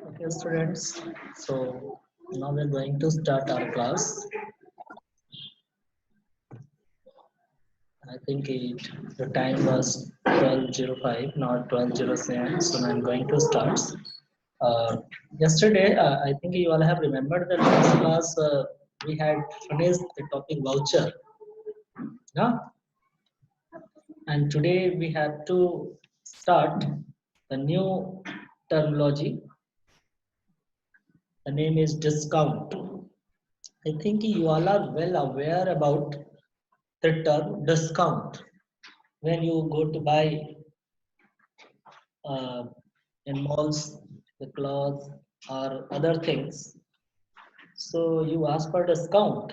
Okay, students. So now we're going to start our class. I think the time was 12:05, not 12:07. So I'm going to start. Yesterday, I think you all have remembered that last class we had finished the topic voucher. Yeah? And today we have to start the new terminology. The name is discount. I think you all are well aware about the term discount when you go to buy uh, in malls the clothes or other things. So you ask for discount,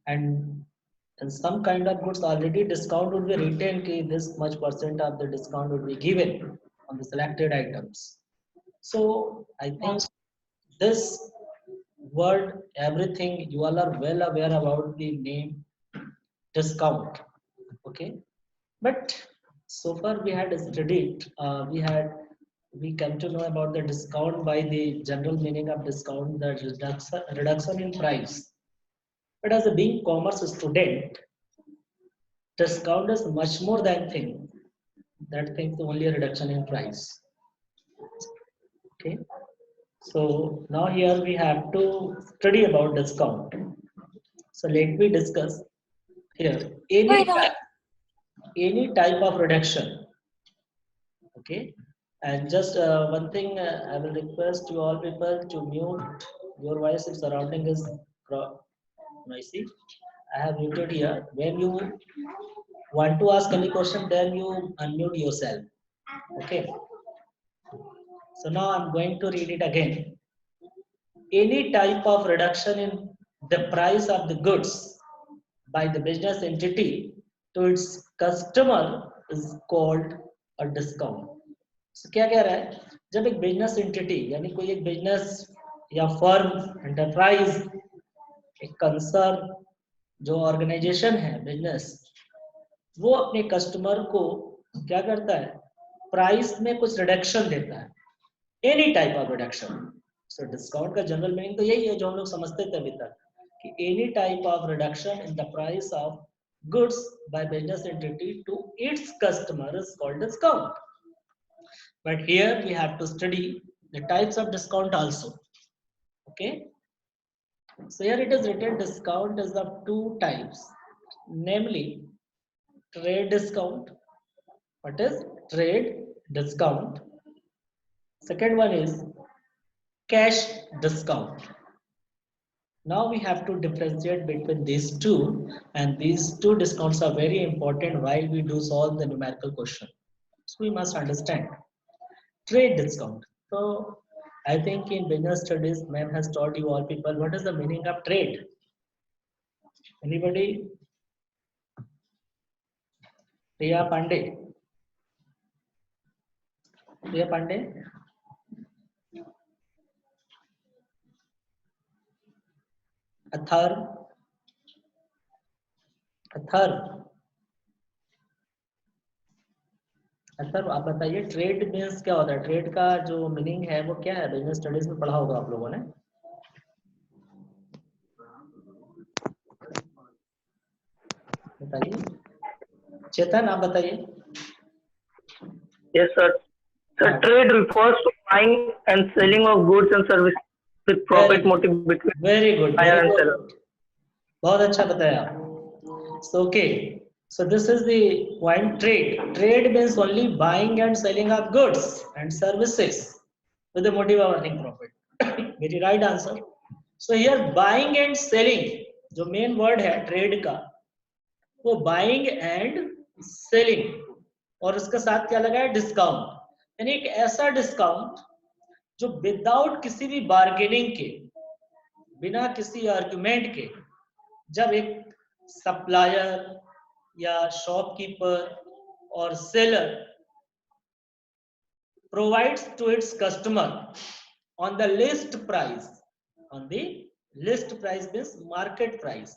and some kind of goods already discount would be written ki this much percent of the discount would be given on the selected items. So I think this word, everything you all are well aware about the name discount. Okay, but so far we had studied, we come to know about the discount by the general meaning of discount, the reduction in price. But as a being commerce student, discount is much more than thing. That thing is only a reduction in price. Okay. So now here we have to study about discount. So let me discuss here any type of reduction. Okay, and just one thing I will request you all people to mute your voice if surrounding is noisy. I have muted here. When you want to ask any question, then you unmute yourself. Okay, so now I'm going to read it again. Any type of reduction in the price of the goods by the business entity to its customer is called a discount. So क्या कह रहा है, जब एक business entity यानी कोई एक business या फर्म एंटरप्राइज एक कंसर्न जो ऑर्गेनाइजेशन है बिजनेस, वो अपने कस्टमर को क्या करता है, प्राइस में कुछ रिडक्शन देता है, any type of reduction. So discount का जनरल मीनिंग तो यही है जो हम लोग समझते थे अभी तक कि any type of reduction in the price of goods by business entity to its customer is called discount. But here we have to study the types of discount also. Okay, so here it is written discount is of two types, namely trade discount. What is trade discount? Second one is cash discount. Now we have to differentiate between these two, and these two discounts are very important while we do solve the numerical question. So we must understand trade discount. So I think in business studies, ma'am has taught you all people what is the meaning of trade. Anybody? Priya Pandey. Priya Pandey. Athar. Athar. Athar आप बताइए trade means क्या होता है, trade का जो meaning है वो क्या है, बिजनेस स्टडीज में पढ़ा होगा आप लोगों ने. बताइए चेतन, आप बताइए. Yes, sir. So trade refers to buying and selling of goods and services with profit motive between buyer and seller. बहुत अच्छा बताया. So okay, so this is the point. Trade means only buying and selling of goods and services with the motive of earning profit. Very right answer. So here buying and selling जो main word है trade का, वो buying and selling, और उसके साथ क्या लगा है, डिस्काउंट. यानी एक ऐसा डिस्काउंट जो विदाउट किसी भी बार्गेनिंग के, बिना किसी आर्गुमेंट के, जब एक सप्लायर या शॉपकीपर और seller provides to its customer on the list price, on the list price means market price,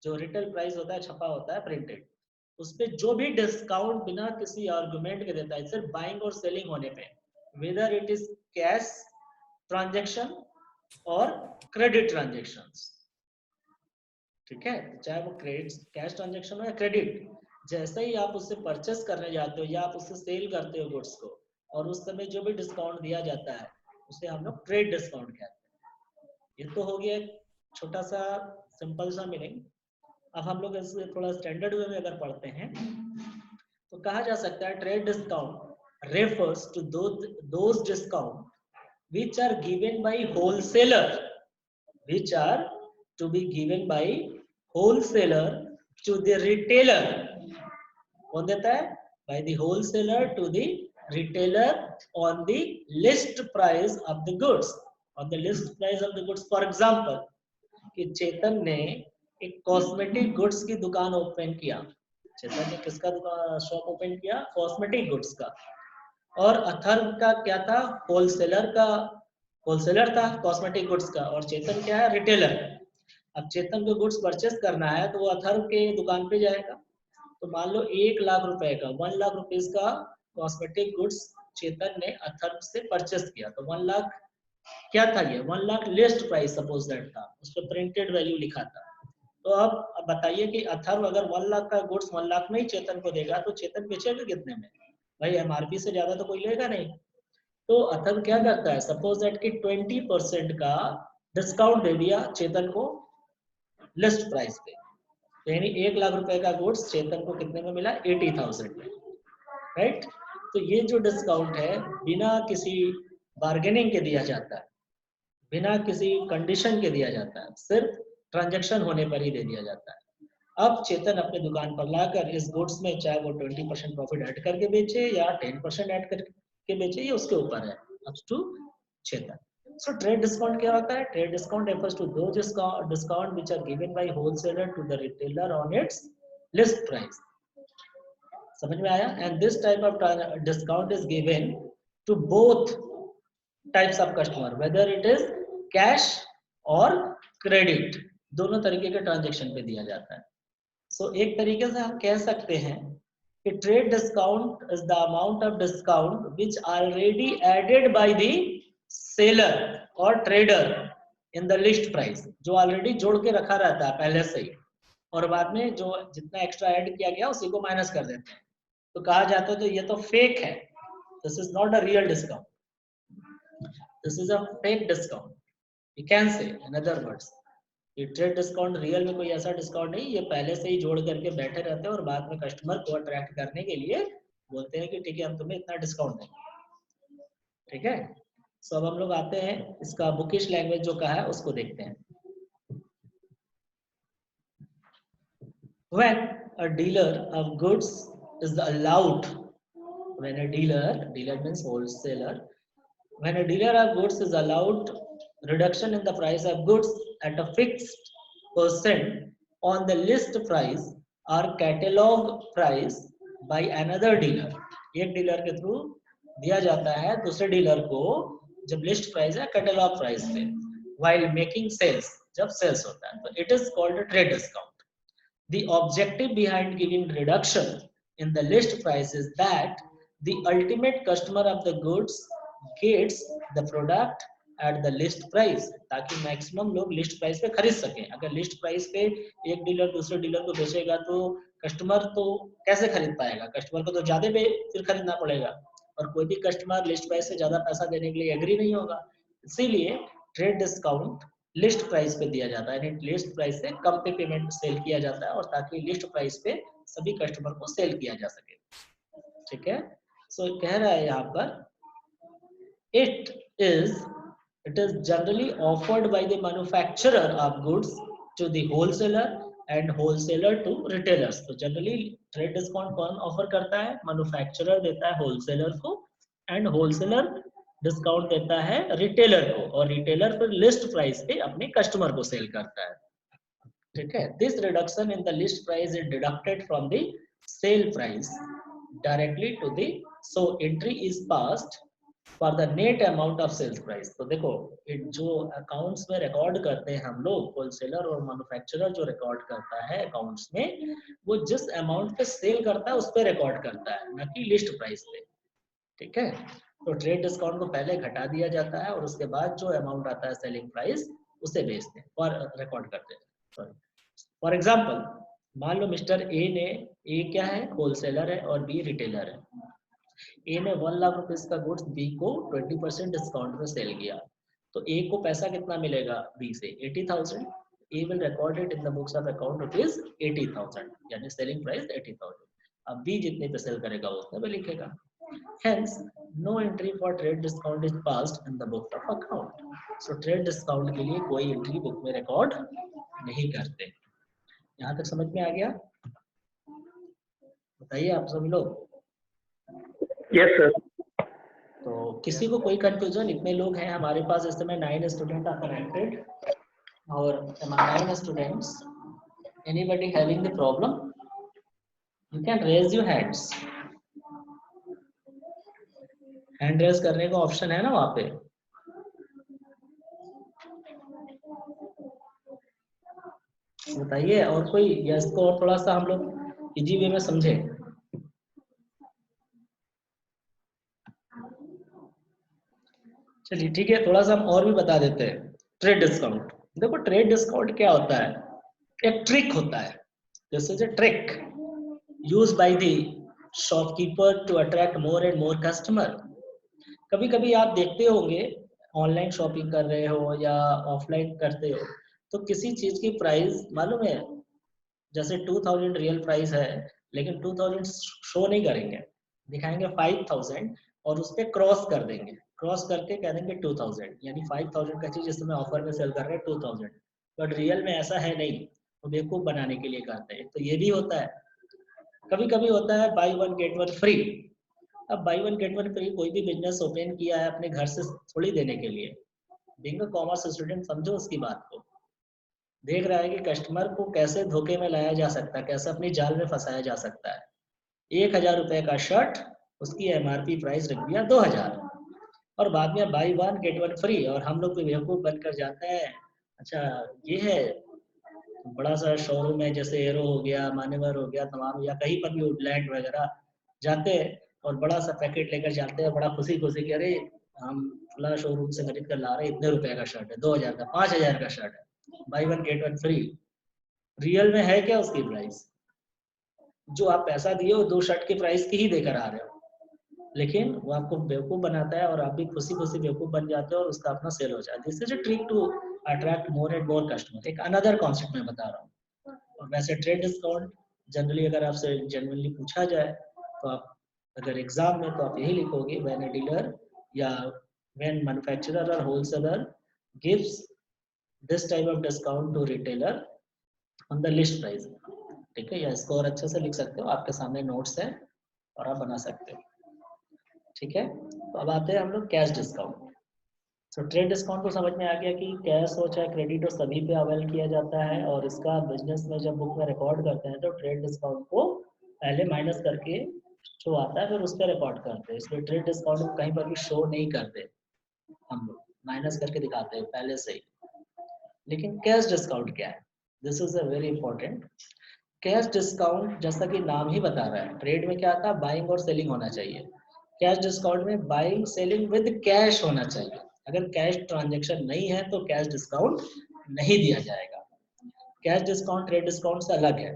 जो रिटेल प्राइस होता है छपा होता है प्रिंटेड, उस पे जो भी डिस्काउंट बिना किसी आर्गुमेंट के देता है, सिर्फ बाइंग और सेलिंग होने पे, weather it is cash transaction और क्रेडिट ट्रांजेक्शंस, ठीक है, चाहे वो क्रेडिट कैश ट्रांजेक्शन हो या क्रेडिट, जैसे ही आप उससे परचेस करने जाते हो या आप उससे सेल करते हो गुड्स को, और उस समय जो भी डिस्काउंट दिया जाता है उसे हम लोग ट्रेड डिस्काउंट कहते हैं। ये तो हो गया एक छोटा सा सिंपल सा मीनिंग। अब हम लोग इसे थोड़ा स्टैंडर्ड वे में अगर पढ़ते हैं तो कहा जा सकता है trade discount refers to those discount which are given by wholesaler, which are to be given by wholesaler to the retailer. कौन देता है? By the wholesaler to the retailer on the list price of the goods, on the list price of the goods. For example, कि चेतन ने एक cosmetic goods की दुकान open किया, चेतन ने किसका दुकान शॉप ओपन किया? कॉस्मेटिक गुड्स का, और अथर्व का क्या था? होलसेलर था कॉस्मेटिक गुड्स का, और चेतन क्या है? रिटेलर। अब चेतन को गुड्स परचेस करना है तो वो अथर्व के दुकान पे जाएगा, तो मान लो 1 लाख रुपए का 1 लाख रुपीस का कॉस्मेटिक गुड्स चेतन ने अथर्व से परचेस किया, तो 1 लाख क्या था? ये 1 lakh list price suppose that था, उस पर प्रिंटेड वैल्यू लिखा था। तो अब बताइए कि अथर्व अगर 1 लाख का गुड्स 1 लाख में ही चेतन को देगा तो चेतन बेचेगा कितने में? भाई एमआरपी से ज्यादा तो कोई लेगा नहीं। तो अथर्व क्या करता है? सपोज दैट कि 20% का डिस्काउंट दे दिया चेतन को लिस्ट प्राइस पे, तो यानी 1 लाख रुपए का गुड्स चेतन को कितने में मिला? 80,000 में, राइट। तो ये जो डिस्काउंट है बिना किसी बार्गेनिंग के दिया जाता है, बिना किसी कंडीशन के दिया जाता है, सिर्फ ट्रांजैक्शन होने पर ही दे दिया जाता है। अब चेतन अपने दुकान पर लाकर इस गुड्स में चाहे वो 20% प्रॉफिट ऐड करके बेचे या 10% ऐड करके बेचे, ये उसके ऊपर है, up to Chetan. So trade discount क्या होता है? Trade discount refers to those discount which are given by wholesaler to the retailer on its list price. समझ में आया? And this type of discount is given to both types of customer, whether it is cash or credit, दोनों तरीके के transaction पे दिया जाता है। सो एक तरीके से हम कह सकते हैं कि trade discount is the amount of discount which already added by the seller और trader in the list price, जो ऑलरेडी जोड़ के रखा रहता है पहले से ही, और बाद में जो जितना एक्स्ट्रा ऐड किया गया उसी को माइनस कर देते हैं। तो कहा जाता है तो ये तो फेक है, this is not a real discount, this is a fake discount, you can say in other words. ये ट्रेड डिस्काउंट रियल में कोई ऐसा डिस्काउंट नहीं, ये पहले से ही जोड़ करके बैठे रहते हैं और बाद में कस्टमर को अट्रैक्ट करने के लिए बोलते हैं कि ठीक है हम तुम्हें इतना डिस्काउंट देंगे, ठीक है। सो अब हम लोग आते हैं इसका बुकिश लैंग्वेज जो कहा है उसको देखते हैं। When a dealer of goods is allowed, when a dealer means wholesaler, when a dealer of goods is allowed reduction in the price of goods at a fixed percent on the list price or catalog price by another dealer, एक dealer के through दिया जाता है दूसरे dealer को जब list price है catalogue price पे, while making sales, जब सेल्स होता है, तो it is called a trade discount. The objective behind giving reduction in the list price is that the ultimate customer of the goods gets the product at the list price, ताकि maximum लोग list price पे खरीद सकें। अगर list price पे एक dealer दूसरे dealer को बेचेगा तो कस्टमर तो कैसे खरीद पाएगा? कस्टमर को तो ज्यादा फिर खरीदना पड़ेगा, और कोई भी कस्टमर लिस्ट प्राइस से ज्यादा पैसा देने के लिए एग्री नहीं होगा। इसीलिए ट्रेड डिस्काउंट लिस्ट प्राइस पे दिया जाता है, लिस्ट प्राइस से कम पे पेमेंट सेल किया जाता है, और ताकि लिस्ट प्राइस पे सभी कस्टमर को सेल किया जा सके, ठीक है। सो कह रहा है यहाँ पर it is generally offered by the manufacturer of goods to the wholesaler and wholesaler to retailers. तो जनरली ट्रेड डिस्काउंट कौन ऑफर करता है? मैन्युफैक्चरर देता है होलसेलर को, एंड होलसेलर डिस्काउंट देता है रिटेलर को, और रिटेलर फिर लिस्ट प्राइस पे अपने कस्टमर को सेल करता है, ठीक है। This reduction in the list price is deducted from the sale price directly to the, so entry is passed for the net amount of sales price. तो देखो जो अकाउंट्स में रिकॉर्ड करते हैं हम लोग, होलसेलर और मैन्युफैक्चरर जो रिकॉर्ड करता है अकाउंट्स में, वो जिस अमाउंट पे सेल करता है उस पे रिकॉर्ड करता है, ना कि लिस्ट प्राइस पे। ठीक है, तो ट्रेड डिस्काउंट को पहले घटा दिया जाता है और उसके बाद जो अमाउंट आता है सेलिंग प्राइस उसे बेचते हैं और रिकॉर्ड करते हैं। फॉर एग्जाम्पल मान लो मिस्टर ए ने, ए क्या है, होलसेलर है और बी रिटेलर है। ए ने 1 लाख रुपए का गुड्स बी को 20% डिस्काउंट में सेल किया, तो ए को पैसा कितना मिलेगा बी से 80,000। A will record it in the books of account rupees 80,000, यानी सेलिंग प्राइस 80,000। अब बी जितने पे सेल करेगा उतने पे लिखेगा। Hence, no entry for trade discount is passed in the book of account. So trade discount के लिए कोई एंट्री बुक में रिकॉर्ड नहीं करते। यहाँ तक समझ में आ गया? बताइए आप सभी लोग। Yes sir. तो किसी को कोई कंफ्यूजन? इतने लोग हैं हमारे पास इस समय, 9 स्टूडेंट आर कनेक्टेड और 9 students. Anybody having the problem? You can raise your hands. Hand raise करने का ऑप्शन है ना वहां पे। बताइए और कोई, या इसको और थोड़ा सा हम लोग इजी वे में समझे। चलिए ठीक है, थोड़ा सा हम और भी बता देते हैं। ट्रेड डिस्काउंट, देखो ट्रेड डिस्काउंट क्या होता है, एक ट्रिक होता है। This is a trick use by the shopkeeper to attract more and more customer. कभी कभी आप देखते होंगे ऑनलाइन शॉपिंग कर रहे हो या ऑफलाइन करते हो, तो किसी चीज की प्राइस मालूम है, जैसे 2000 रियल प्राइस है लेकिन 2000 शो नहीं करेंगे, दिखाएंगे 5000 और उस पर क्रॉस कर देंगे, क्रॉस करके कह देंगे 2000, यानी 5000 का चीज इसमें ऑफर में सेल कर रहे हैं 2000, बट रियल में ऐसा है नहीं, तो बेवकूफ बनाने के लिए करते हैं। तो ये भी होता है। कभी कभी होता है buy one get one free. अब buy one get one free कोई भी बिजनेस ओपन किया है अपने घर से थोड़ी देने के लिए। बीइंग अ कॉमर्स स्टूडेंट समझो उसकी बात को, देख रहा है कि कस्टमर को कैसे धोखे में लाया जा सकता है, कैसे अपनी जाल में फंसाया जा सकता है। 1000 रुपए का शर्ट, उसकी एमआरपी प्राइस रख दिया 2000 और बाद में by one get one free, और हम लोग भी बेवकूफ बनकर जाते हैं। अच्छा ये है बड़ा सा शोरूम है, जैसे एरो हो गया, मान्यवर हो गया, तमाम, या कहीं पर भी वुडलैंड वगैरह जाते हैं और बड़ा सा पैकेट लेकर जाते हैं, बड़ा खुशी खुशी कि अरे हम फला शोरूम से खरीद कर ला रहे हैं, इतने रुपए का शर्ट है, 2000 का, 5000 का शर्ट है, buy one get one free. Real में है क्या उसकी प्राइस? जो आप पैसा दिए वो 2 शर्ट की प्राइस की ही देकर आ रहे हो, लेकिन वो आपको बेवकूफ बनाता है और आप भी खुशी खुशी बेवकूफ बन जाते हो और उसका अपना सेल हो जाता है। This is a trick to attract more and more customer. एक अनदर कॉन्सेप्ट मैं बता रहा हूँ। और वैसे ट्रेड डिस्काउंट जनरली अगर आपसे जेन्युइनली पूछा जाए तो आप अगर एग्जाम में, तो आप यही लिखोगे, व्हेन अ डीलर या व्हेन मैन्युफैक्चरर और wholesaler gives this type of discount to retailer on the list price. ठीक है, या इसको और अच्छे से लिख सकते हो, आपके सामने नोट्स है और आप बना सकते हो। ठीक है, तो अब आते हैं हम लोग कैश डिस्काउंट। तो ट्रेड डिस्काउंट को समझ में आ गया कि कैश हो चाहे क्रेडिट हो सभी पे अवेल किया जाता है, और इसका बिजनेस में जब बुक में रिकॉर्ड करते हैं तो ट्रेड डिस्काउंट को पहले माइनस करके जो आता है फिर उस पर रिकॉर्ड करते हैं। इसलिए ट्रेड डिस्काउंट को कहीं पर भी शो नहीं करते, हम लोग माइनस करके दिखाते हैं पहले से ही। लेकिन कैश डिस्काउंट क्या है, this is a very important. Cash discount जैसा कि नाम ही बता रहा है, ट्रेड में क्या था, बाइंग और सेलिंग होना चाहिए। कैश डिस्काउंट में बाइंग सेलिंग विद कैश होना चाहिए। अगर कैश ट्रांजैक्शन नहीं है तो कैश डिस्काउंट नहीं दिया जाएगा। कैश डिस्काउंट ट्रेड डिस्काउंट से अलग है।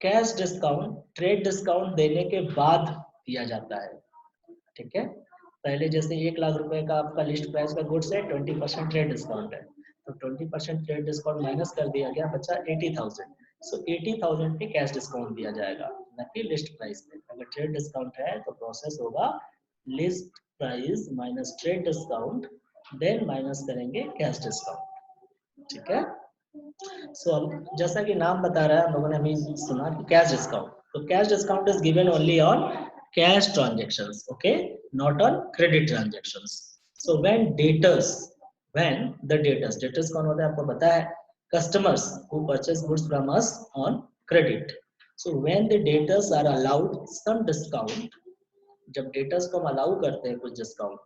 कैश डिस्काउंट ट्रेड डिस्काउंट देने के बाद दिया जाता है। ठीक है, पहले जैसे 1 लाख रुपए का आपका लिस्ट प्राइस का गुड्स है, 20% ट्रेड डिस्काउंट है, तो 20% ट्रेड डिस्काउंट माइनस कर दिया गया, बचा 80,000। सो 80,000 पे कैश डिस्काउंट दिया जाएगा, न कि लिस्ट प्राइस पे। अगर ट्रेड डिस्काउंट है तो प्रोसेस होगा list price minus trade discount, then minus करेंगे कैश डिस्काउंट। ठीक है, सो अब जैसा कि नाम बता रहा है, हम लोगों ने अभी सुना कि कैश डिस्काउंट, तो cash discount is given only on cash transactions, okay, not on credit transactions. So when the debtors कौन होता है आपको पता है, customers who purchase goods from us on credit. So when the debtors are allowed some discount, जब debtors को हम allow करते हैं कुछ discount,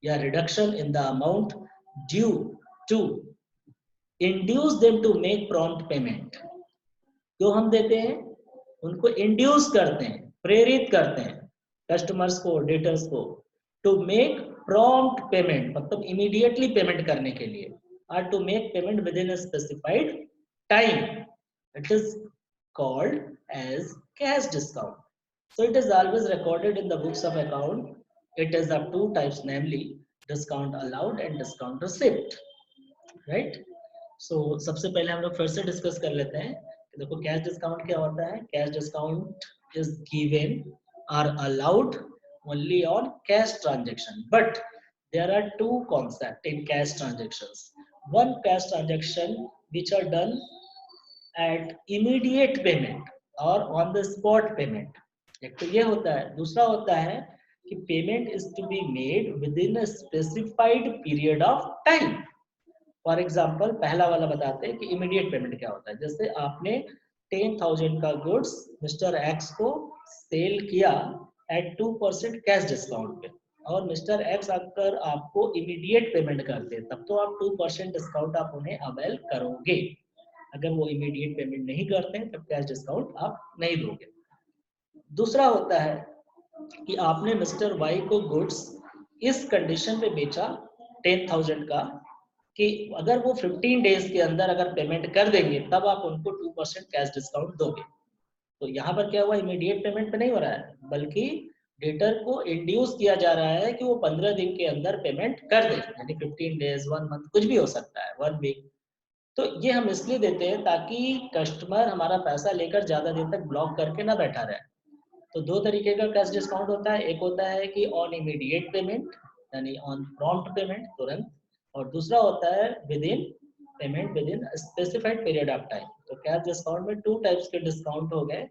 या reduction in the amount due to induce them to make prompt payment. क्यों हम देते हैं? उनको इंड्यूस करते हैं, प्रेरित करते हैं कस्टमर्स को, डेटर्स को, टू मेक प्रॉम्प्ट पेमेंट, मतलब इमीडिएटली पेमेंट करने के लिए, और to make payment within a specified time. It is called as cash discount. So it is always recorded in the books of account. It is of two types, namely discount allowed and discount receipt, right? So सबसे पहले हम लोग फिर से discuss कर लेते हैं कि देखो कैश डिस्काउंट क्या होता है। Cash discount is given or allowed only on cash transaction, but there are two concepts in cash transactions. One cash transaction which are done at immediate payment और on the spot payment, एक तो ये होता है। दूसरा होता है कि payment is to be made within a specified period of time. For example पहला वाला बताते हैं कि इमीडिएट पेमेंट क्या होता है। जैसे आपने 10,000 का गुड्स मिस्टर एक्स को सेल किया एट 2% कैश डिस्काउंट पे, और मिस्टर एक्स अगर आपको इमीडिएट पेमेंट करते हैं तब तो आप 2% डिस्काउंट आप उन्हें अवेल करोगे। अगर वो इमीडिएट पेमेंट नहीं करते हैं तब कैश डिस्काउंट आप नहीं दोगे। दूसरा होता है कि आपने मिस्टर वाई को गुड्स इस कंडीशन पे बेचा 10,000 का कि अगर वो 15 डेज के अंदर अगर पेमेंट कर देंगे तब आप उनको 2% कैश डिस्काउंट दोगे। तो यहाँ पर क्या हुआ, इमीडिएट पेमेंट पे नहीं हो रहा है, बल्कि डेटर को इंड्यूस किया जा रहा है कि वो 15 दिन के अंदर पेमेंट कर दे, यानी 15 डेज, 1 मंथ, कुछ भी हो सकता है, 1 वीक। तो ये हम इसलिए देते हैं ताकि कस्टमर हमारा पैसा लेकर ज्यादा दिन तक ब्लॉक करके ना बैठा रहे। तो दो तरीके का कैश डिस्काउंट होता है। एक होता है कि ऑन इमीडिएट पेमेंट, यानी ऑन प्रॉम्प्ट पेमेंट, तुरंत, और दूसरा होता है with in payment with in specified period of time. तो कैश डिस्काउंट में 2 टाइप्स के डिस्काउंट हो गए,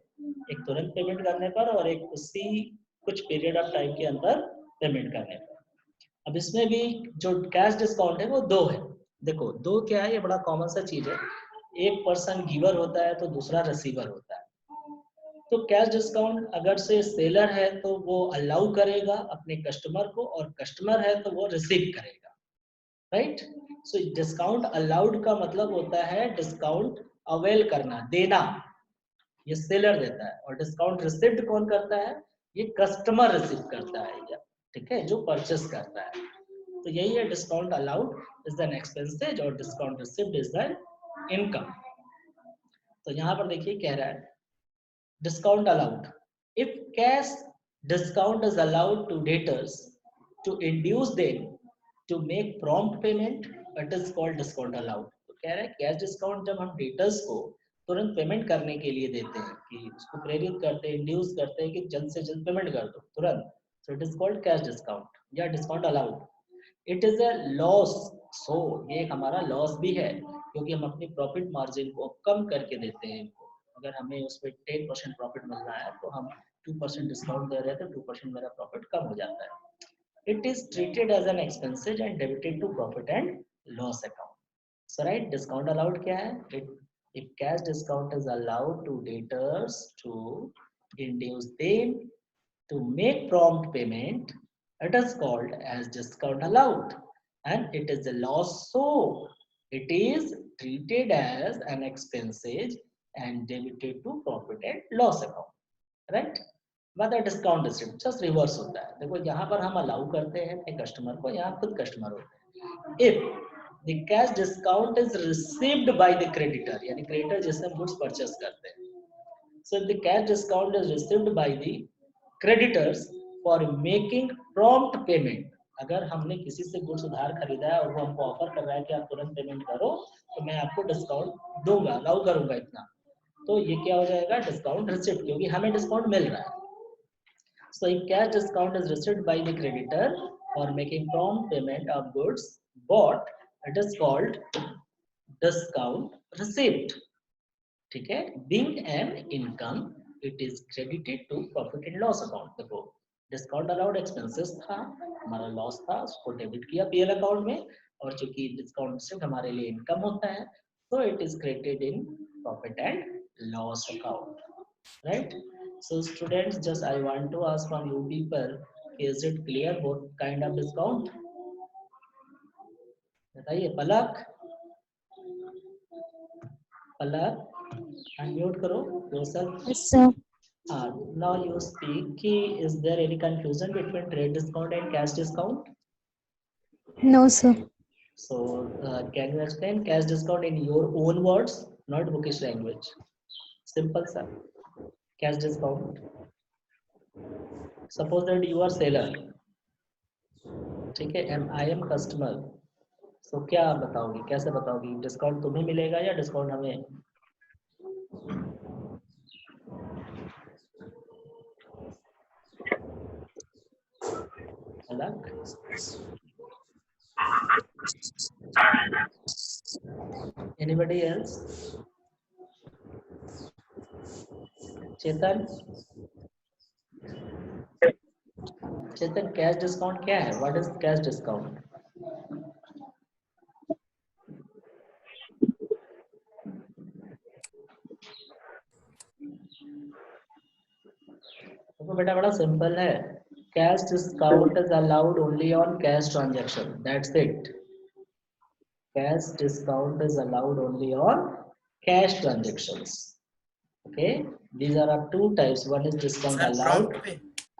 एक तुरंत पेमेंट करने पर और एक उसी कुछ पीरियड ऑफ टाइम के अंदर पेमेंट करने पर। अब इसमें भी जो कैश डिस्काउंट है वो दो है। देखो दो क्या है, ये बड़ा कॉमन सा चीज है। एक पर्सन गिवर होता है तो दूसरा रिसीवर होता है। तो कैश डिस्काउंट अगर से सेलर है तो वो अलाउ करेगा अपने कस्टमर को, और कस्टमर है तो वो रिसीव करेगा, राइट। सो डिस्काउंट अलाउड का मतलब होता है डिस्काउंट अवेल करना, देना, ये सेलर देता है। और डिस्काउंट रिसीव्ड कौन करता है, ये कस्टमर रिसीव करता है, ठीक है, जो परचेस करता है। तो यही है, discount allowed is an expenses और discount received is an income. तो यहाँ पर देखिए कह रहा है discount allowed. If cash discount is allowed to debtors to induce them to make prompt payment, it is called discount allowed. तो कह रहा है कैश डिस्काउंट जब हम डेटर्स को तुरंत पेमेंट करने के लिए देते हैं, कि उसको प्रेरित करते हैं, इंड्यूस करते हैं कि जल्द से जल्द पेमेंट कर दो तुरंत, so it is called cash discount या discount allowed. It is a loss, so ये हमारा लॉस भी है, क्योंकि हम अपनी प्रॉफिट मार्जिन को कम करके देते हैं इनको। अगर हमें उस पर 10% प्रॉफिट मिल रहा है तो हम 2% डिस्काउंट दे रहे हैं तो 2% मेरा प्रॉफिट कम हो जाता है। It is treated as an expenses and debited to profit and loss account. So right, discount allowed क्या है, if cash discount is allowed to debtors to induce them to make prompt payment, it is called as discount allowed, and it is a loss, so it is treated as an expenses and debited to profit and loss account, right? but the discount receipt just reverse होता है। देखो यहाँ पर हम allow करते हैं अपने customer को, यहाँ खुद कस्टमर होते हैं। if the cash discount is received by the creditor, यानी क्रेडिटर जिससे हम गुड्स परचेस करते हैं, so if the cash discount is received by the creditors for making prompt payment, अगर हमने किसी से गुड्स उधार खरीदा है और वो हमको ऑफर कर रहा है कि आप तुरंत पेमेंट करो तो मैं आपको डिस्काउंट दूंगा, अलाउ करूंगा इतना, तो ये क्या हो जाएगा, डिस्काउंट रिसीव्ड, क्योंकि हमें डिस्काउंट मिल रहा है। So if cash discount is received by the creditor for making prompt payment of goods bought, it is called discount received, ठीक है। being an income, it is credited to profit and loss account। देखो discount allowed expenses था, हमारा loss था, उसको debit किया PL account में, और चूंकि डिस्काउंट सिर्फ हमारे लिए इनकम होता है तो it is credited in profit and loss account, right. So students, just I want to ask from you people, is it clear both kind of discount? बताइए पलक, पलक अनम्यूट करो yourself. Yes, sir. Now you speak. Is there any confusion between trade discount and cash discount? No, sir. So can you explain cash discount in your own words, not bookish language? Simple sir. Cash discount. Suppose that you are seller, ठीक है, and I am customer. So क्या बताओगी, कैसे बताओगी, discount तुम्हें मिलेगा या discount हमें? अलग? Anybody else? चेतन, चेतन cash discount क्या है? What is cash discount? तो बेटा बड़ा सिंपल है, cash discount is allowed only on cash transaction, that's it. Cash discount is allowed only on cash transactions. Okay, these are two types, one is discount allowed,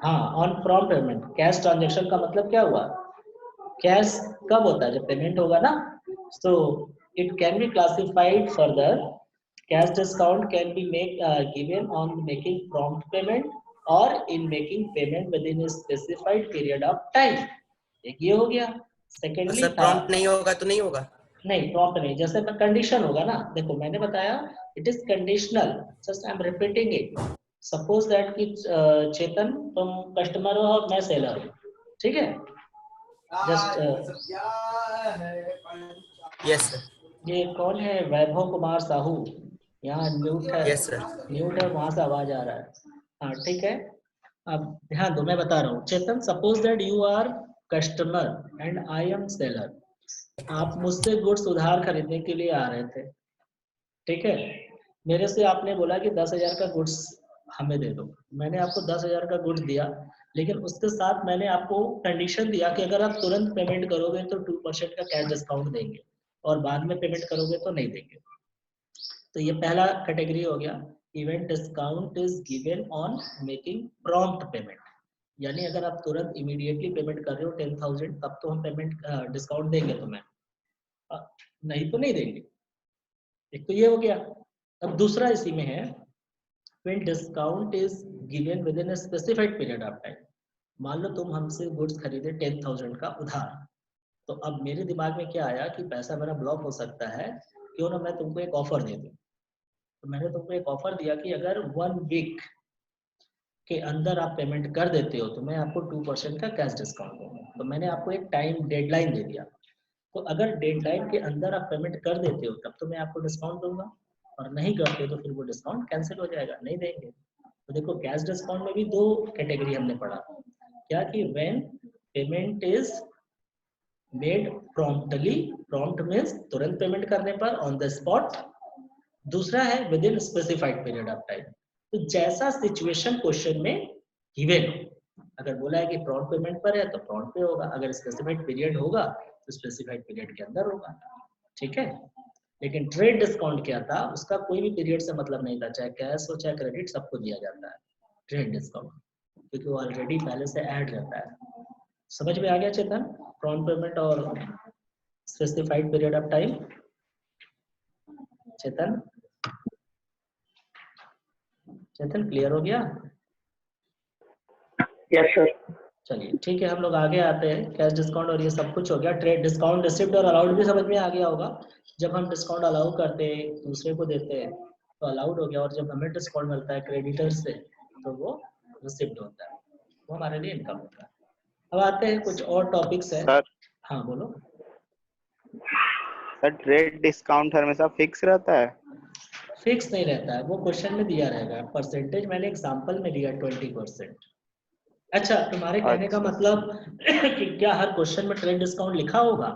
हाँ, on prompt payment. Cash transaction का मतलब क्या हुआ? Cash कब होता है? जब payment होगा ना। so it can be classified further, cash discount can be given on making prompt payment or in making payment within a specified period of time। एक ये हो गया। सेकेंडली सर प्रॉम्प्ट नहीं होगा तो नहीं होगा? नहीं, प्रॉम्प्ट नहीं, जैसे कंडीशन होगा ना। देखो मैंने बताया it is conditional, just I am repeating it. Suppose that कि चेतन तुम कस्टमर हो और मैं सेलर हूँ, ठीक है? Just yes sir. ये कौन है? वैभव कुमार साहू, यहाँ म्यूट है। Yes sir. म्यूट है, वहां से आवाज आ रहा है। हाँ ठीक है, अब ध्यान दो, मैं बता रहा हूँ। Chetan suppose that you are customer and I am seller. आप मुझसे गुड्स उधार खरीदने के लिए आ रहे थे, ठीक है? मेरे से आपने बोला कि 10,000 का गुड्स हमें दे दो। मैंने आपको 10,000 का गुड्स दिया, लेकिन उसके साथ मैंने आपको कंडीशन दिया कि अगर आप तुरंत पेमेंट करोगे तो 2% का कैश डिस्काउंट देंगे और बाद में पेमेंट करोगे तो नहीं देंगे। तो ये पहला कैटेगरी हो गया। Event discount is given on making prompt payment, यानी अगर आप तुरंत इमीडिएटली पेमेंट कर रहे हो 10,000, तब तो हम पेमेंट डिस्काउंट देंगे तुम्हें, नहीं तो नहीं देंगे। एक तो ये हो गया। अब दूसरा इसी में है, when discount is given within a specified period of time। मान लो तुम हमसे गुड्स खरीदे 10,000 का उधार, तो अब मेरे दिमाग में क्या आया कि पैसा मेरा ब्लॉक हो सकता है, क्यों ना मैं तुमको एक ऑफर दे दूं। तो मैंने तुमको एक ऑफर दिया कि अगर 1 वीक के अंदर आप पेमेंट कर देते हो तो मैं आपको 2% का कैश डिस्काउंट दूंगा। तो मैंने आपको एक टाइम डेडलाइन दे दिया। तो अगर डेडलाइन के अंदर आप पेमेंट कर देते हो तब तो मैं आपको डिस्काउंट दूंगा, और नहीं करते तो फिर वो डिस्काउंट कैंसिल हो जाएगा, नहीं देंगे। तो देखो कैश डिस्काउंट में भी दो कैटेगरी हमने पढ़ा, क्या कि when payment is made promptly, prompt means तुरंत पेमेंट करने पर, ऑन द स्पॉट। दूसरा है with in specified period of time. तो जैसा सिचुएशन क्वेश्चन में गिवन हो, अगर बोला है कि प्रॉम्प्ट पेमेंट पर है तो प्रॉम्प्ट पे होगा, अगर स्पेसिफाइड पीरियड होगा तो स्पेसिफाइड पीरियड के अंदर होगा, ठीक है? लेकिन ट्रेड डिस्काउंट क्या था, उसका कोई भी पीरियड से मतलब नहीं था, चाहे कैश हो चाहे क्रेडिट, सबको दिया जाता है ट्रेड डिस्काउंट, क्योंकि वो ऑलरेडी पहले से ऐड रहता है। समझ में आ गया चेतन? प्रॉम्प्ट पेमेंट और specified period of time. Chetan, Chetan clear हो गया? Yes sir. चलिए ठीक है, हम लोग आगे आते हैं। कैश डिस्काउंट और ये सब कुछ हो गया। ट्रेड डिस्काउंट, रिसिप्ट और अलाउड भी समझ में आ गया होगा। जब हम डिस्काउंट अलाउ करते हैं, दूसरे को देते हैं तो अलाउड हो गया, और जब हमें डिस्काउंट मिलता है क्रेडिटर से तो वो रिसिप्ट होता है, वो हमारे लिए इनकम होता है। अब आते हैं कुछ और टॉपिक्स है। सर, हाँ बोलो। सर ट्रेड डिस्काउंट हमेशा फिक्स रहता है? फिक्स नहीं रहता है, वो क्वेश्चन में दिया रहेगा। परसेंटेज मैंने एग्जाम्पल में दिया 20%। अच्छा, तुम्हारे कहने का मतलब कि क्या हर क्वेश्चन में ट्रेड डिस्काउंट लिखा होगा,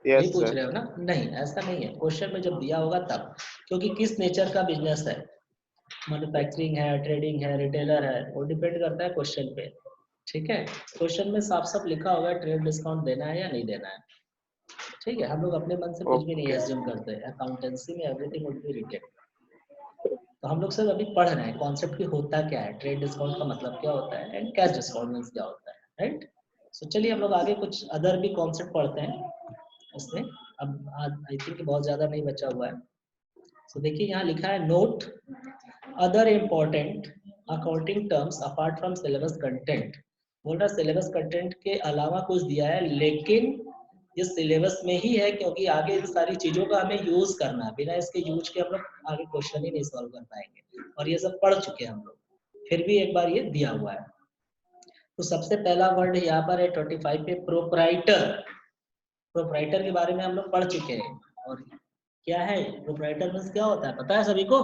ये यस पूछ सर। रहे हो ना? नहीं, ऐसा नहीं है। क्वेश्चन में जब दिया होगा तब, क्योंकि किस नेचर का बिजनेस है, मैन्युफैक्चरिंग है, ट्रेडिंग है, रिटेलर है, वो डिपेंड करता है क्वेश्चन पे, ठीक है, क्वेश्चन में साफ साफ लिखा होगा ट्रेड डिस्काउंट देना है या नहीं देना है। ठीक है, हम लोग अपने मन से कुछ भी नहीं ओके एज्यूम करते हैं, अकाउंटेंसी में एवरीथिंग वुड बी रिटेन। तो हम लोग सिर्फ अभी पढ़ रहे हैं कॉन्सेप्ट की होता क्या है, ट्रेड डिस्काउंट का मतलब क्या होता है एंड कैश डिस्काउंट मींस क्या होता है, राइट। सो चलिए हम लोग आगे कुछ अदर भी कॉन्सेप्ट पढ़ते हैं इसमें। अब आई थिंक बहुत ज्यादा नहीं बचा हुआ है। सो देखिए यहाँ लिखा है note other important accounting terms apart from syllabus content. बोल रहा सिलेबस कंटेंट के अलावा कुछ दिया है, लेकिन ये सिलेबस में ही है क्योंकि आगे इन सारी चीजों का हमें यूज करना है, बिना इसके यूज के हम लोग आगे क्वेश्चन ही नहीं सॉल्व कर पाएंगे, और ये सब पढ़ चुके हैं हम लोग, फिर भी एक बार ये दिया हुआ है। तो सबसे पहला वर्ड यहाँ पर है 25 पे प्रोप्राइटर। प्रोप्राइटर के बारे में हम लोग पढ़ चुके हैं, और क्या है प्रोप्राइटर मींस क्या होता है पता है सभी को?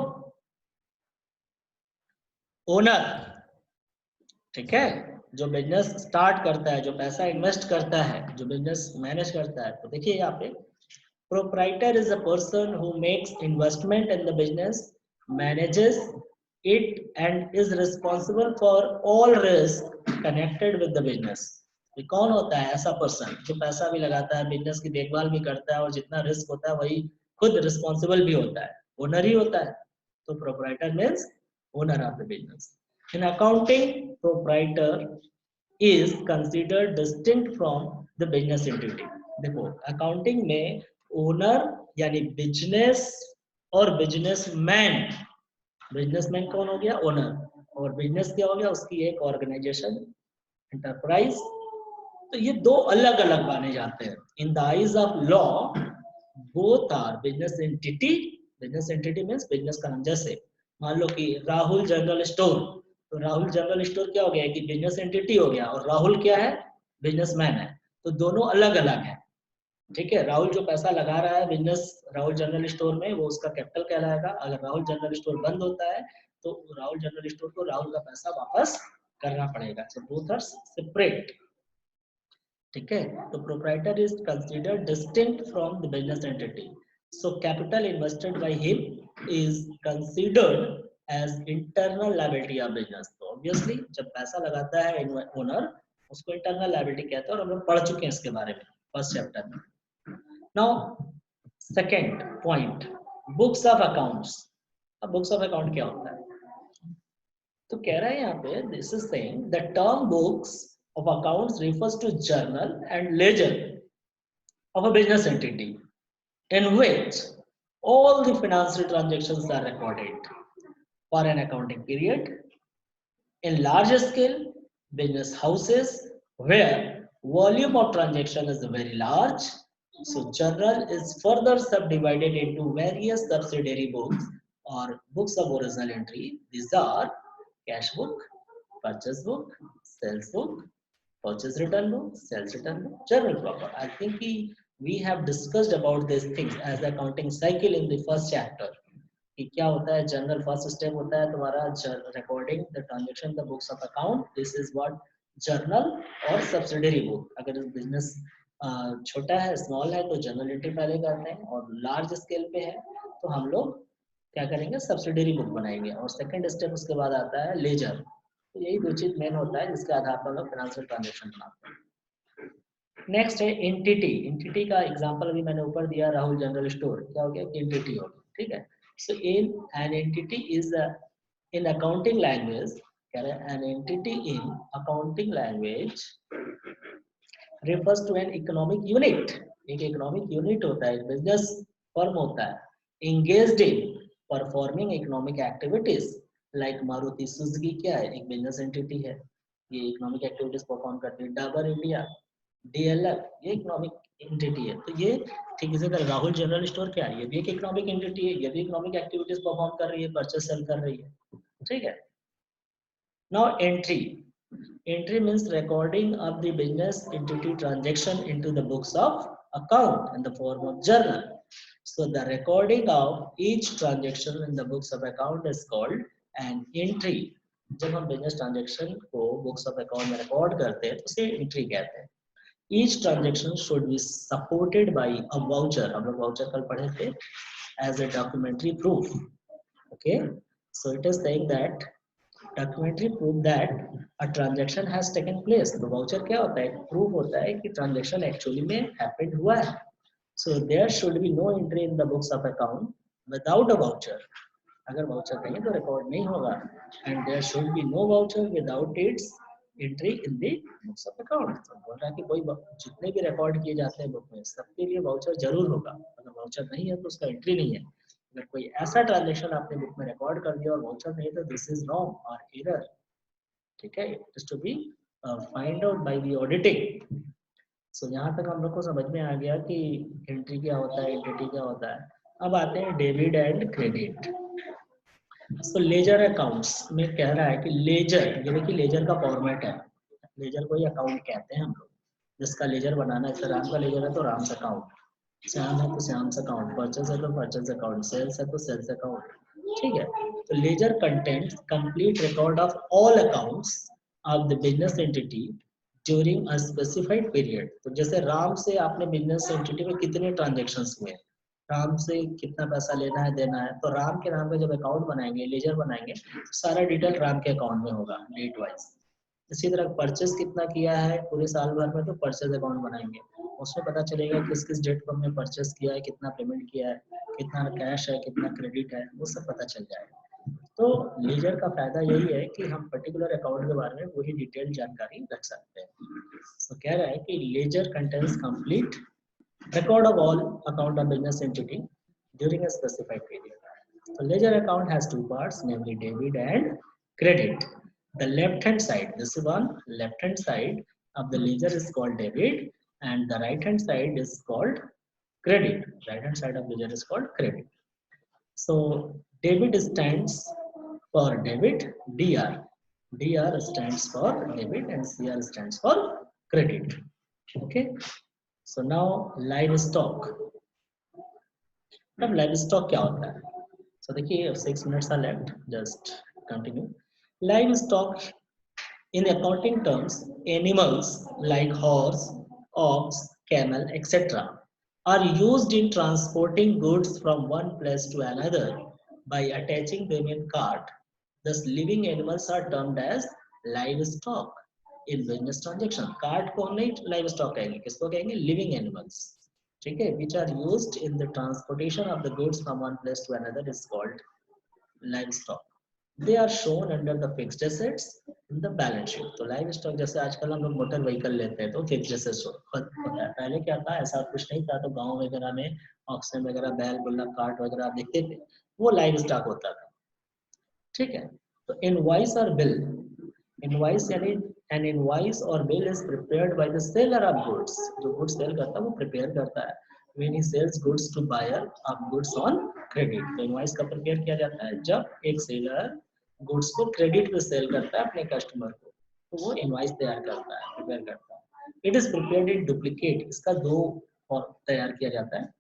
ओनर। ठीक है, जो बिजनेस स्टार्ट करता है, जो पैसा इन्वेस्ट करता है, जो बिजनेस मैनेज करता है। तो देखिए यहाँ पे proprietor is a person who makes investment in the business, manages it and is responsible for all risk connected with the business. कौन होता है ऐसा पर्सन जो पैसा भी लगाता है, बिजनेस की देखभाल भी करता है, और जितना रिस्क होता है वही खुद रिस्पॉन्सिबल भी होता है, ओनर ही होता है। तो proprietor means owner of the business. In accounting, proprietor is considered distinct from the business entity. देखो अकाउंटिंग में ओनर यानी बिजनेस और बिजनेसमैन, बिजनेसमैन कौन हो गया? ओनर, और बिजनेस क्या हो गया? उसकी एक ऑर्गेनाइजेशन, एंटरप्राइज। तो ये दो अलग अलग माने जाते हैं। In the eyes of law both are business entity. Business entity means business का नाम, जैसे मान लो कि राहुल जनरल स्टोर, तो राहुल जनरल स्टोर क्या हो गया कि बिजनेस एंटिटी हो गया, और राहुल क्या है? बिजनेसमैन है। तो दोनों अलग अलग है। ठीक है, राहुल जो पैसा लगा रहा है बिजनेस राहुल जनरल स्टोर में, वो उसका कैपिटल कहलाएगा। अगर राहुल जनरल स्टोर बंद होता है तो राहुल जनरल स्टोर को राहुल का पैसा वापस करना पड़ेगा। So both are separate. ठीक है, तो proprietor is considered distinct from the business entity. So capital invested by him is considered as internal liability of business. तो ऑब्वियसली जब पैसा लगाता है ओनर, उसको इंटरनल लायबिलिटी कहते हैं, और हम लोग पढ़ चुके हैं इसके बारे में फर्स्ट चैप्टर में। Now second point, books of accounts. अब बुक्स ऑफ अकाउंट क्या होता है? तो कह रहा है यहाँ पे, this is saying the term books of accounts refers to journal and ledger of a business entity in which all the financial transactions are recorded for an accounting period. In large scale business houses where volume of transaction is very large, so journal is further subdivided into various subsidiary books or books of original entry. These are cash book, purchase book, sales book, purchase return book, sales return book, journal proper. I think we have discussed about these things as the accounting cycle in the first chapter. कि क्या होता है? Journal first step होता है तुम्हारा recording the transaction the books of account, this is what journal और subsidiary book. अगर business छोटा है, स्मॉल है, तो जर्नल एंट्री पहले करते हैं, और लार्ज स्केल पे है तो हम लोग क्या करेंगे? सब्सिडियरी बुक बनाएंगे, और सेकंड स्टेप उसके बाद आता है लेजर। तो यही दो चीज मेन होता है जिसके आधार पर हम लोग फाइनेंशियल ट्रांजैक्शन बनाते हैं। नेक्स्ट है एंटिटी। एंटिटी का एग्जांपल अभी मैंने ऊपर दिया, राहुल जनरल स्टोर क्या हो गया? एंटिटी हो गया। ठीक है, so in an entity is in accounting language, कह रहे हैं an entity in accounting language refers to an economic unit। एक इकोनॉमिक यूनिट होता है, बिजनेस फर्म होता है, engaged in performing economic activities like Maruti Suzuki क्या है? एक बिजनेस एंटिटी है, ये इकोनॉमिक एक्टिविटीज परफॉर्म करती है। डाबर इंडिया, डीएलएफ, ये इकोनॉमिक एंटिटी है। तो ये ठीक इसी तरह राहुल जनरल स्टोर क्या है? ये भी एक इकोनॉमिक एंटिटी है, ये भी इकोनॉमिक एक्टिविटीज परफॉर्म कर रही है, परचेस सेल कर रही है। ठीक है, now entry. Entry means recording of the business entity transaction into the books of account in the form of journal. So the recording of each transaction in the books of account is called an entry. जब हम business transaction को books of account में record करते हैं तो उसे entry कहते हैं। Each transaction should be supported by a voucher. हम लोग voucher कल पढ़े थे, as a documentary proof. Okay, so it is saying that documentary proof that a transaction has taken place. तो वाउचर क्या होता है? प्रूफ होता है कि ट्रांजैक्शन एक्चुअली में हैपेंड हुआ है। So there should be no entry in the books of account without a voucher. अगर वाउचर नहीं है तो रिकॉर्ड नहीं होगा। And there should be no voucher without its entry in the books of account. तो बोल रहा है कि कोई जितने भी रिकॉर्ड किए जाते हैं बुक में सबके लिए वाउचर जरूर होगा। अगर वाउचर नहीं है तो उसका एंट्री नहीं है। अगर कोई ऐसा ट्रांजैक्शन आपने बुक में रिकॉर्ड कर दिया और वाउचर नहीं है तो दिस इज रॉन्ग और एरर। ठीक है, it is to be find out by the auditing. So यहाँ तक हम लोग को समझ में आ गया कि एंट्री क्या होता है, एंटिटी क्या होता है। अब आते हैं डेबिट एंड क्रेडिट। तो लेजर अकाउंट्स में कह रहा है कि लेजर, ये देखिए लेजर का फॉर्मेट है। लेजर को ही अकाउंट कहते हैं हम लोग। जिसका लेजर बनाना है, राम का लेजर है तो राम्स अकाउंट, श्याम है तो श्याम्स अकाउंट, परचेज है तो परचेज अकाउंट, सेल्स है तो सेल्स अकाउंट। ठीक है, तो ledger contents complete record of all accounts of the business entity during a specified period. तो जैसे राम से आपने बिजनेस एंटिटी में कितने ट्रांजेक्शन्स हुए, राम से कितना पैसा लेना है देना है, तो राम के नाम पे जब अकाउंट बनाएंगे, लेजर बनाएंगे, सारा डिटेल राम के अकाउंट में होगा डेट वाइज। इसी तरह परचेस कितना किया है पूरे साल भर में, तो परचेस अकाउंट बनाएंगे, उसमें पता चलेगा किस किस डेट को हमने परचेस किया है, कितना पेमेंट किया है, कितना कैश है, कितना क्रेडिट है, वो सब पता चल जाएगा। तो लेजर का फायदा यही है कि हम पर्टिकुलर अकाउंट के बारे में वही डिटेल जानकारी रख सकते हैं। तो कह रहा है कि ledger contents complete record of all account of business entity during a specified period. So ledger account has two parts, namely debit and credit. The left hand side, this one left hand side of the ledger is called debit and the right hand side is called credit. Right hand side of ledger is called credit. So debit stands for debit, DR. DR stands for debit and CR stands for credit. Okay. So now livestock. अब livestock क्या होता है? So देखिए 6 minutes are left. Just continue. Livestock, in accounting terms, animals like horse, ox, camel, etc. are used in transporting goods from one place to another by attaching them in cart. Thus, living animals are termed as livestock in business transaction. Cart को हम नहीं livestock कहेंगे, किसको कहेंगे? Living animals. ठीक है, which are used in the transportation of the goods from one place to another is called livestock. They are shown under the fixed assets in the balance sheet. तो livestock जैसे आजकल हम लोग motor vehicle लेते हैं तो fixed assets होता है। पहले क्या था, ऐसा कुछ नहीं था, तो गांव वगैरह में ऑक्शन वगैरह, बैल बुल्ला कार्ट वगैरह आप देखते थे, वो livestock होता था। ठीक है, तो इनवॉइस और बिल, इनवॉइस यानी एन इनवॉइस और bill is prepared by the seller of goods. जो गुड्स सेल करता है वो प्रिपेयर करता है when he sales goods to buyer of goods on credit. तो इनवॉइस का प्रिपेयर किया जाता है जब एक सेलर गुड्स को क्रेडिट पे सेल करता है अपने कस्टमर को, तो वो इनवॉइस तैयार करता है, प्रिपेयर करता है। It is prepared in duplicate, इसका दो फॉर्म तैयार किया जाता है,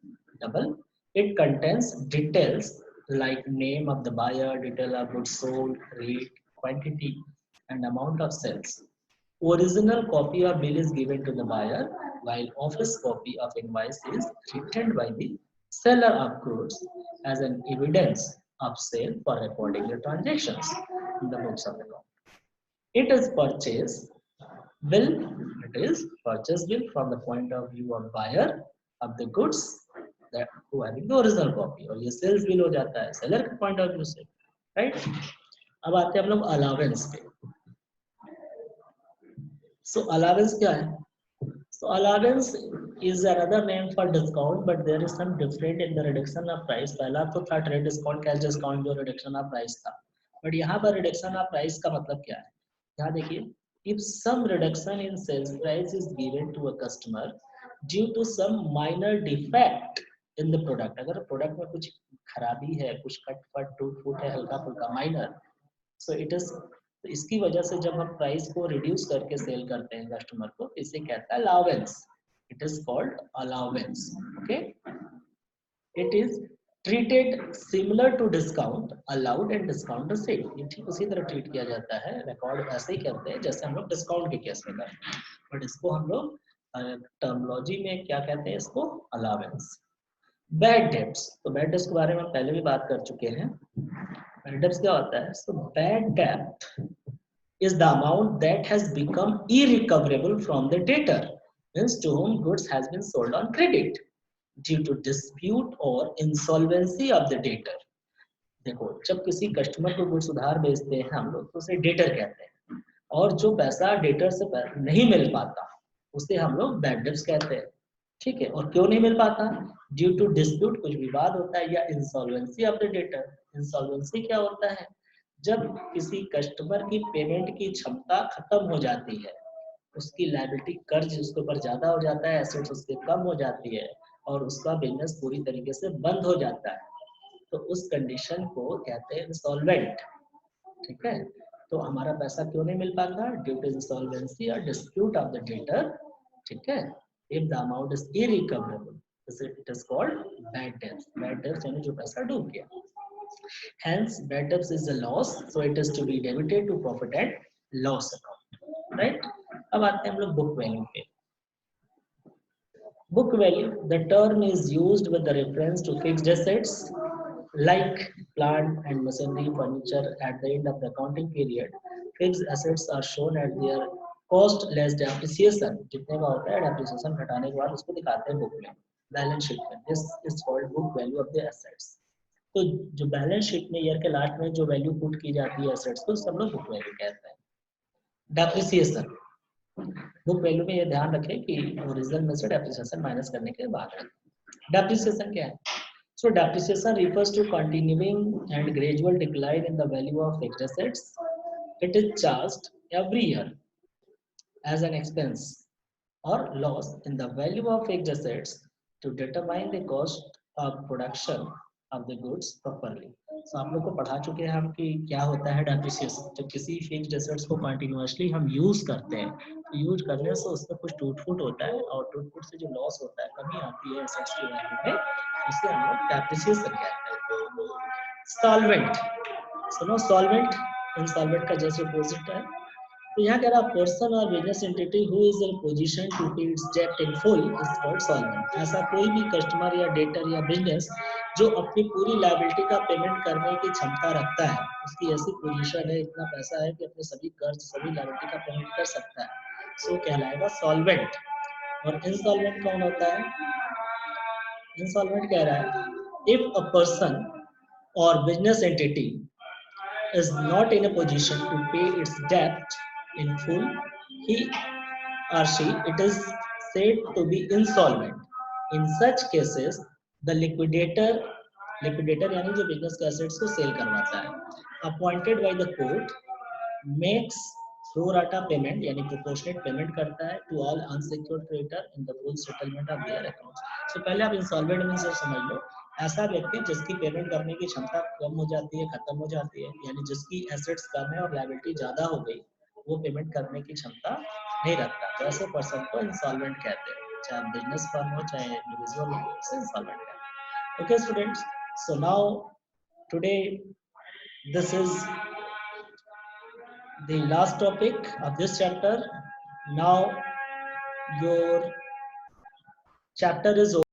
double. It contains details like name of the buyer, detail of goods sold, rate, quantity and amount of sales. Original copy of bill is given to the buyer while office copy of invoice is written by the seller of goods as an evidence of sale for recording the transactions in the books of account. It is purchase bill, it is purchase bill from the point of view of buyer of the goods who having the original copy, और ये sales bill हो जाता है seller के point of view से, right. अब आते हैं हम लोग अलावेंस पे। सो अलावेंस क्या है? So allowance is another name for discount but there is some different in the reduction of price. पहला तो था ट्रेड डिस्काउंट, कैश डिस्काउंट, जो रिडक्शन ऑफ प्राइस था, बट यहाँ पर रिडक्शन ऑफ प्राइस का मतलब क्या है? यहाँ देखिए, if some reduction in sales price is given to a customer due to some minor defect in the product, अगर प्रोडक्ट में कुछ खराबी है, कुछ कट फट टूट फूट है, हल्का फुल्का माइनर, सो इट इज, तो इसकी वजह से जब हम प्राइस को रिड्यूस करके सेल करते हैं कस्टमर को, इसे कहता है allowance. It is called allowance. Okay, it is treated similar to discount, allowed and discount the same. ये ठीक उसी तरह ट्रीट किया जाता है, रिकॉर्ड ऐसे ही करते हैं जैसे हम लोग डिस्काउंट के केस में करते हैं, बट इसको हम लोग टर्मिनोलॉजी में क्या कहते हैं? इसको अलाउंस। बैड डेट्स, तो बैड डेट्स के बारे में पहले भी बात कर चुके हैं। बैड डेब्ट्स क्या होता है? सो बैड डेब्ट is the amount that has become irrecoverable from the debtor, means to whom goods has been sold on credit due to dispute or insolvency of the debtor. देखो, जब किसी customer को goods उधार बेचते हैं हम लोग तो उसे डेटर कहते हैं, और जो पैसा डेटर से नहीं मिल पाता उसे हम लोग बैड डेब्ट्स कहते हैं। ठीक है, और क्यों नहीं मिल पाता? ड्यू टू डिस्प्यूट, कुछ विवाद होता है, या insolvency of the debtor. Insolvency क्या होता है? जब किसी कस्टमर की पेमेंट की क्षमता खत्म हो जाती है, उसकी लायबिलिटी, कर्ज उसके ऊपर ज्यादा हो जाता है, एसेट्स उसके कम हो जाती है, और उसका बिजनेस पूरी तरीके से बंद हो जाता है, तो उस कंडीशन को कहते हैं इंसॉल्वेंट। ठीक है, तो हमारा पैसा क्यों नहीं मिल पाता? ड्यू टू इंसॉल्वेंसी और डिस्प्यूट ऑफ द डेटर। ठीक है, if the amount is irrecoverable it is called bad debts. Bad debts यानी जो पैसा डूब गया। Hence, bad debts is a loss, so it is to be debited to profit and loss account, right? अब आते हैं हम लोग बुक वैल्यू पे। Book value, the term is used with the reference to fixed assets like plant and machinery, furniture at the end of the accounting period. Fixed assets are shown at their cost less depreciation. जितने का होता है depreciation घटाने के बाद उसको दिखाते हैं बुक में, बैलेंस शीट में। This is called book value of the assets. तो जो बैलेंस शीट में ईयर के लास्ट में जो वैल्यू पुट की जाती है एसेट्स को, सब लोग बुक वैल्यू कहते हैं। डेप्रिसिएशन, बुक वैल्यू में ये ध्यान रखें कि ओरिजिनल में से डेप्रिसिएशन माइनस करने के बाद। डेप्रिसिएशन क्या है? So depreciation refers to continuing and gradual decline in the value of fixed assets. It is charged every year as an expense और loss in the value of fixed assets to determine the cost of production of the goods properly. So आप लोग को पढ़ा चुके हैं हम कि क्या होता है डेप्रिसिएशन। जब किसी फिक्स्ड एसेट्स को कंटिन्यूअसली हम यूज करते हैं, तो यूज करने से उसमें कुछ टूट फूट होता है, और टूट फूट से जो लॉस होता है, कमी आती है एसेट्स की वैल्यू में, उसे हम लोग डेप्रिसिएशन कहते हैं। सॉल्वेंट, सुनो, सॉल्वेंट इंसॉल्वेंट का जस्ट अपोजिट है। तो यहाँ कह रहा पर्सन और business entity who is in position to pay its debt in full is called solvent. ऐसा कोई भी कस्टमर या डेटर या बिजनेस जो अपनी पूरी लायबिलिटी का पेमेंट करने की क्षमता रखता है, उसकी ऐसी पोजीशन है, इतना पैसा है कि अपने सभी कर्ज, सभी लायबिलिटी का पेमेंट कर सकता है, सो कहलाएगा सॉल्वेंट। और इनसॉल्वेंट कौन होता है? इनसॉल्वेंट कह रहा है इफ अ पर्सन और business entity is not in a position to pay its debt in full, he or she, it is said to be insolvent. In such cases, the liquidator यानी जो business के assets को cell करवाता है, appointed by the court, makes pro rata payment यानी proportionate payment करता है to all unsecured creditor in the full settlement of their accounts. So पहले आप insolvent में से समझ लो, ऐसा व्यक्ति जिसकी पेमेंट करने की क्षमता कम हो जाती है, खत्म हो जाती है, यानी जिसकी एसेट्स कम है और लायबिलिटी ज्यादा हो गई, वो पेमेंट करने की क्षमता नहीं रखता, तो ऐसे पर्सन को इंसॉल्वेंट कहते हैं। चाहे बिजनेस फर्म हो, चाहे इंडिविजुअल हो, उसे इंसॉल्वेंट कहते हैं। Okay students, so now today this is the last topic of this chapter. Now your chapter is over.